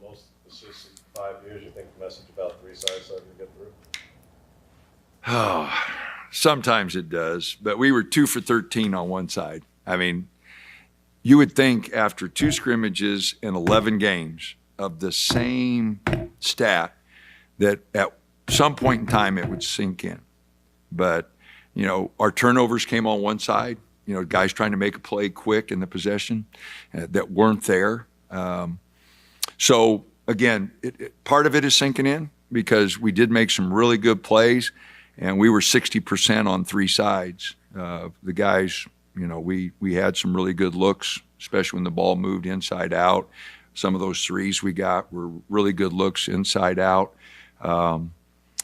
most assists in 5 years. You think the message about three sides starting to get through? Oh, sometimes it does, but we were 2 for 13 on one side. I mean, you would think after 2 scrimmages in 11 games of the same stat that at some point in time it would sink in. But, you know, our turnovers came on one side, you know, guys trying to make a play quick in the possession that weren't there. So, again, part of it is sinking in because we did make some really good plays, and we were 60% on 3 sides. The guys, you know, we had some really good looks, especially when the ball moved inside out. Some of those threes we got were really good looks inside out.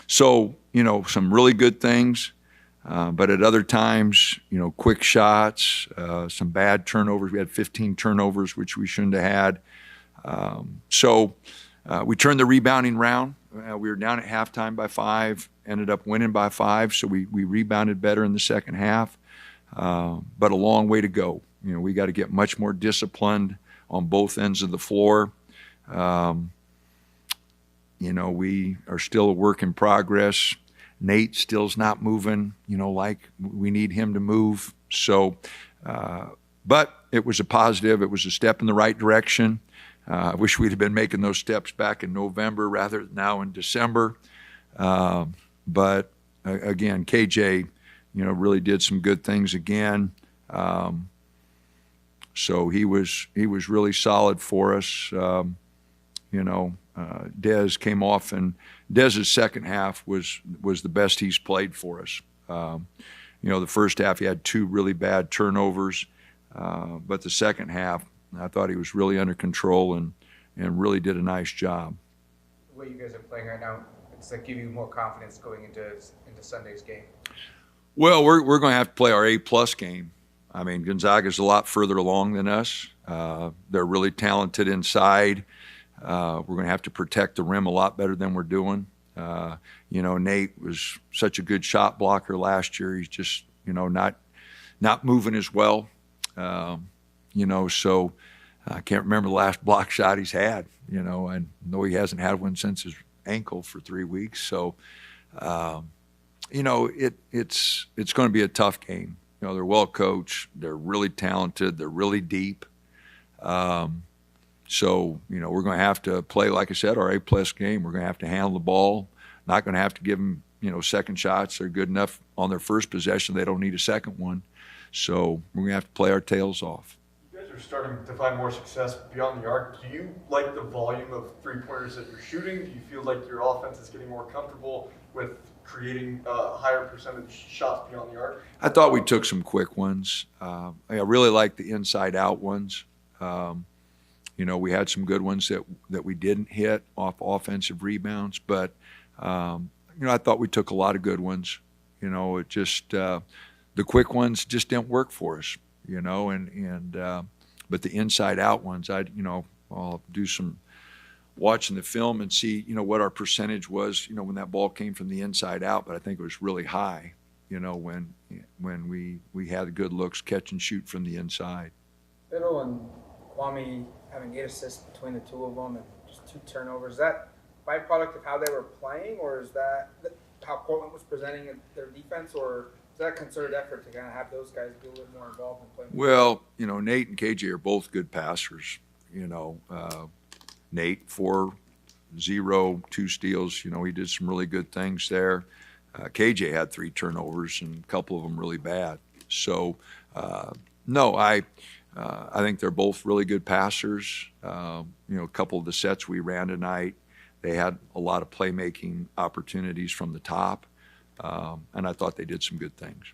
So, you know, some really good things. But at other times, you know, quick shots, some bad turnovers. We had 15 turnovers, which we shouldn't have had. So we turned the rebounding round. We were down at halftime by 5, ended up winning by 5. So we rebounded better in the second half. But a long way to go. You know, we got to get much more disciplined on both ends of the floor. You know, we are still a work in progress. Nate still's not moving, you know, like we need him to move. So, but it was a positive. It was a step in the right direction. I wish we'd have been making those steps back in November rather than now in December. But again, KJ, you know, really did some good things again. So he was really solid for us. You know, Dez came off, and Dez's second half was the best he's played for us. You know, the first half he had 2 really bad turnovers, but the second half I thought he was really under control and really did a nice job. The way you guys are playing right now, does that give you more confidence going into Sunday's game? Well, we're going to have to play our A-plus game. I mean, Gonzaga's a lot further along than us. They're really talented inside. We're going to have to protect the rim a lot better than we're doing. You know, Nate was such a good shot blocker last year. He's just, you know, not moving as well. You know, so I can't remember the last block shot he's had. You know, I know he hasn't had one since his ankle for 3 weeks. So, you know, it's going to be a tough game. You know, they're well coached. They're really talented. They're really deep. So, you know, we're going to have to play, like I said, our A-plus game. We're going to have to handle the ball. Not going to have to give them, you know, second shots. They're good enough on their first possession. They don't need a second one. So we're going to have to play our tails off. You guys are starting to find more success beyond the arc. Do you like the volume of three-pointers that you're shooting? Do you feel like your offense is getting more comfortable with creating higher percentage shots beyond the arc? I thought we took some quick ones. I really like the inside-out ones. You know, we had some good ones that we didn't hit off offensive rebounds, but, you know, I thought we took a lot of good ones. You know, it just the quick ones just didn't work for us, you know, but the inside-out ones, I'll do some watching the film and see, you know, what our percentage was, you know, when that ball came from the inside out, but I think it was really high, you know, when we had good looks, catch and shoot from the inside. Biddle and Kwame having 8 assists between the two of them and just 2 turnovers. Is that byproduct of how they were playing, or is that how Portland was presenting their defense, or is that a concerted effort to kind of have those guys be a little more involved in playing? Well, you know, Nate and KJ are both good passers. You know, Nate 4-0, 2 steals. You know, he did some really good things there. KJ had 3 turnovers and a couple of them really bad. So, no, I think they're both really good passers. You know, a couple of the sets we ran tonight, they had a lot of playmaking opportunities from the top, and I thought they did some good things.